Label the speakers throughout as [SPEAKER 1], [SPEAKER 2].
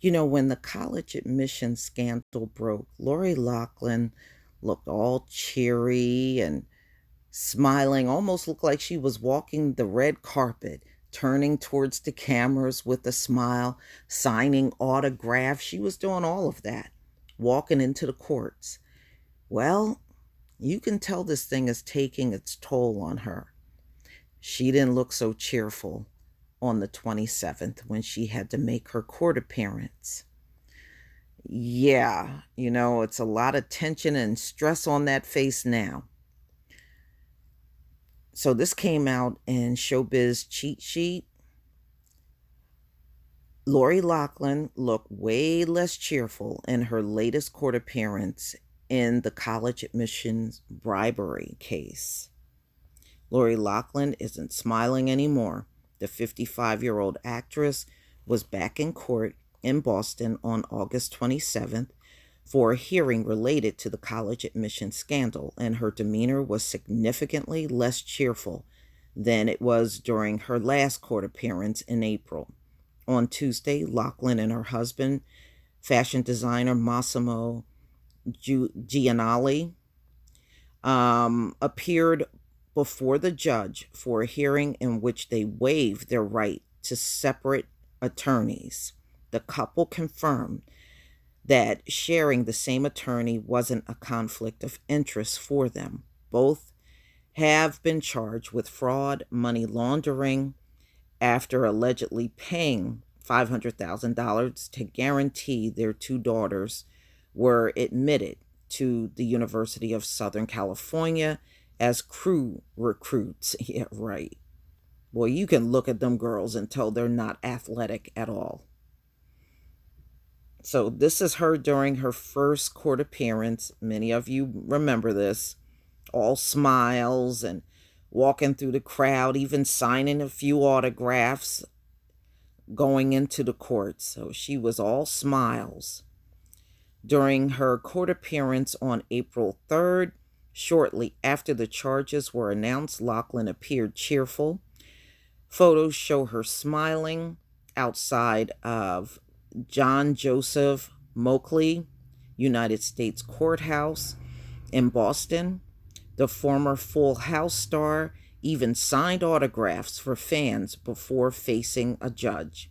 [SPEAKER 1] When the college admission scandal broke, Lori Loughlin looked all cheery and smiling, almost looked like she was walking the red carpet, turning towards the cameras with a smile, signing autographs. She was doing all of that, walking into the courts. Well, you can tell this thing is taking its toll on her. She didn't look so cheerful on the 27th when she had to make her court appearance. Yeah, it's a lot of tension and stress on that face now. So this came out in Showbiz Cheat Sheet. Lori Loughlin looked way less cheerful in her latest court appearance in the college admissions bribery case. Lori Loughlin isn't smiling anymore. The 55-year-old actress was back in court in Boston on August 27th for a hearing related to the college admission scandal, and her demeanor was significantly less cheerful than it was during her last court appearance in April. On Tuesday, Loughlin and her husband, fashion designer Massimo Gianelli, appeared before the judge for a hearing in which they waived their right to separate attorneys. The couple confirmed that sharing the same attorney wasn't a conflict of interest for them. Both have been charged with fraud, money laundering, after allegedly paying $500,000 to guarantee their two daughters were admitted to the University of Southern California as crew recruits. Yeah, right. Boy, you can look at them girls and tell they're not athletic at all. So this is her during her first court appearance. Many of you remember this. All smiles and walking through the crowd, even signing a few autographs going into the court. So she was all smiles. During her court appearance on April 3rd, shortly after the charges were announced, Loughlin appeared cheerful. Photos show her smiling outside of John Joseph Moakley United States Courthouse in Boston. The former Full House star even signed autographs for fans before facing a judge.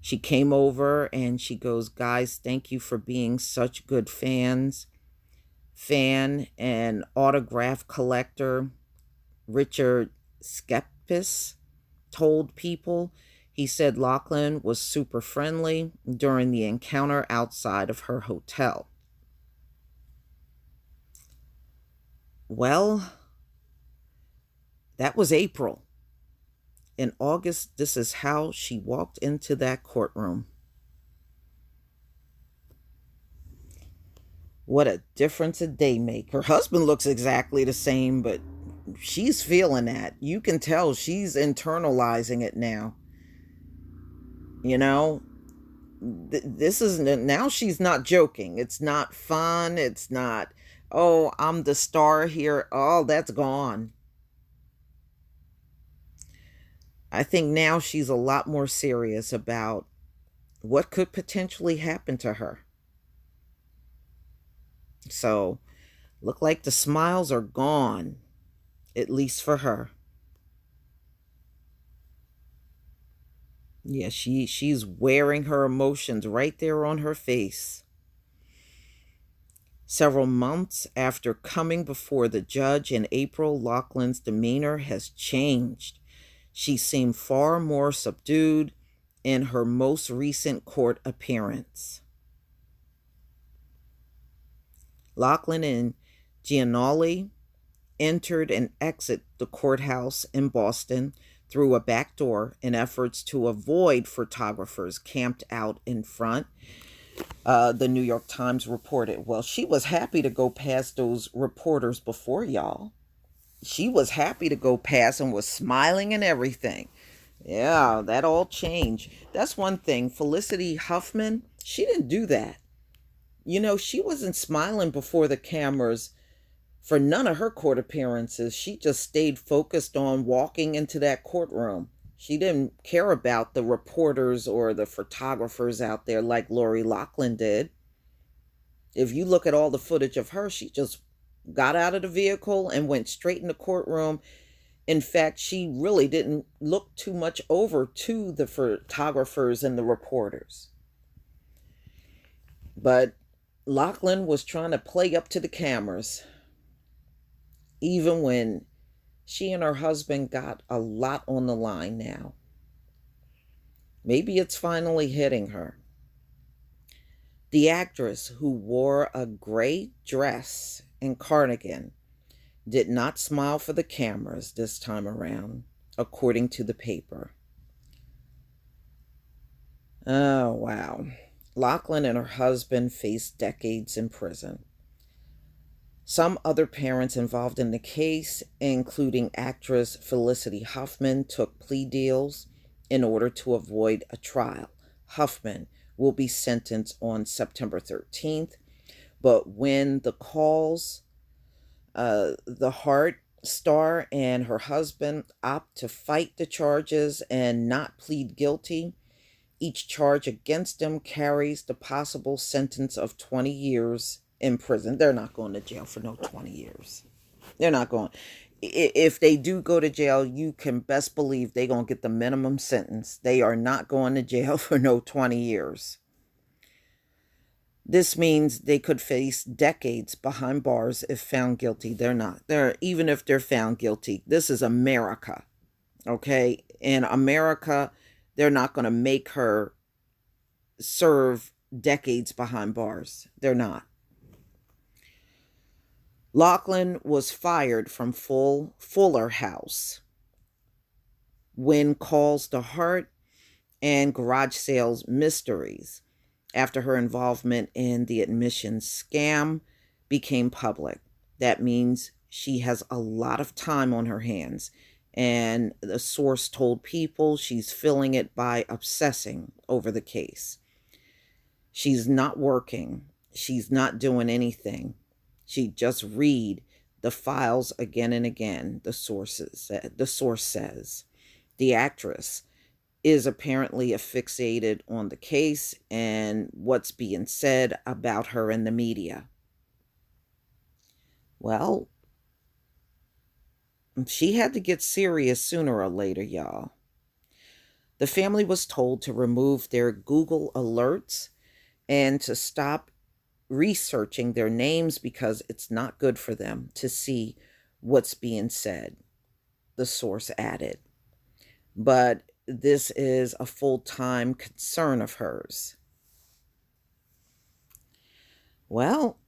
[SPEAKER 1] She came over and she goes, "Guys, thank you for being such good fans." Fan and autograph collector Richard Skepis told People. He said Loughlin was super friendly during the encounter outside of her hotel. Well, that was April. In August, this is how she walked into that courtroom. What a difference a day make. Her husband looks exactly the same, but she's feeling that. You can tell she's internalizing it now. This is now, she's not joking. It's not fun. It's not, oh, I'm the star here. Oh, that's gone. I think now she's a lot more serious about what could potentially happen to her. So, look like the smiles are gone, at least for her. Yeah, she's wearing her emotions right there on her face. Several months after coming before the judge in April, Loughlin's demeanor has changed. She seemed far more subdued in her most recent court appearance. Loughlin and Gianelli entered and exited the courthouse in Boston through a back door in efforts to avoid photographers camped out in front. The New York Times reported, well, she was happy to go past those reporters before, y'all. She was happy to go past and was smiling and everything. Yeah, that all changed. That's one thing. Felicity Huffman, she didn't do that. She wasn't smiling before the cameras for none of her court appearances. She just stayed focused on walking into that courtroom. She didn't care about the reporters or the photographers out there like Lori Loughlin did. If you look at all the footage of her, she just got out of the vehicle and went straight in the courtroom. In fact, she really didn't look too much over to the photographers and the reporters. But Loughlin was trying to play up to the cameras, even when she and her husband got a lot on the line now. Maybe it's finally hitting her. The actress, who wore a gray dress and cardigan, did not smile for the cameras this time around, according to the paper. Oh, wow. Loughlin and her husband faced decades in prison. Some other parents involved in the case, including actress Felicity Huffman, took plea deals in order to avoid a trial. Huffman will be sentenced on September 13th, but when the Hart star and her husband opt to fight the charges and not plead guilty, each charge against them carries the possible sentence of 20 years in prison. They're not going to jail for no 20 years. They're not going. If they do go to jail, you can best believe they're going to get the minimum sentence. They are not going to jail for no 20 years. This means they could face decades behind bars if found guilty. They're not. Even if they're found guilty. This is America. Okay? In America, they're not going to make her serve decades behind bars. They're not. Loughlin was fired from Fuller House when calls to Hart and garage sales mysteries after her involvement in the admissions scam became public. That means she has a lot of time on her hands, and the source told People she's filling it by obsessing over the case. She's not working. She's not doing anything. She just read the files again and again, the source says. The actress is apparently fixated on the case and what's being said about her in the media. Well, she had to get serious sooner or later, y'all. The family was told to remove their Google alerts and to stop researching their names because it's not good for them to see what's being said, the source added. But this is a full-time concern of hers. Well,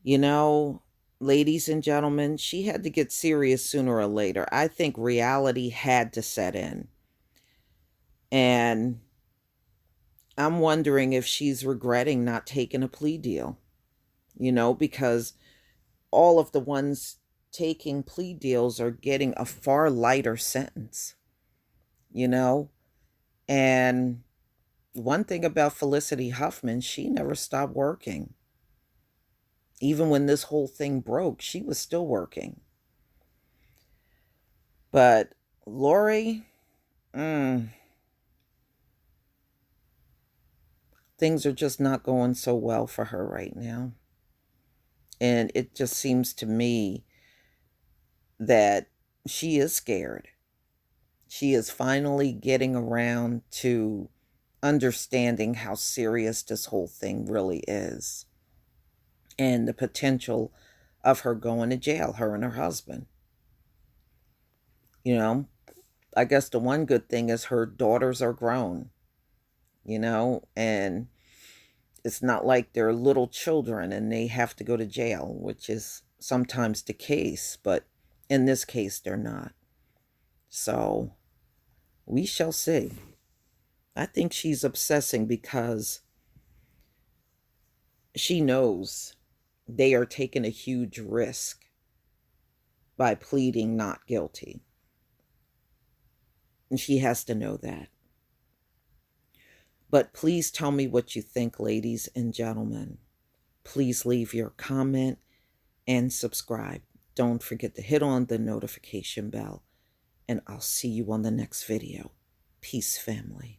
[SPEAKER 1] you know, ladies and gentlemen, she had to get serious sooner or later. I think reality had to set in. And I'm wondering if she's regretting not taking a plea deal, because all of the ones taking plea deals are getting a far lighter sentence, and one thing about Felicity Huffman, she never stopped working. Even when this whole thing broke, she was still working. But Lori, things are just not going so well for her right now. And it just seems to me that she is scared. She is finally getting around to understanding how serious this whole thing really is. And the potential of her going to jail, her and her husband. I guess the one good thing is her daughters are grown, and it's not like they're little children and they have to go to jail, which is sometimes the case, but in this case, they're not. So we shall see. I think she's obsessing because she knows they are taking a huge risk by pleading not guilty. And she has to know that. But please tell me what you think, ladies and gentlemen. Please leave your comment and subscribe. Don't forget to hit on the notification bell, and I'll see you on the next video. Peace, family.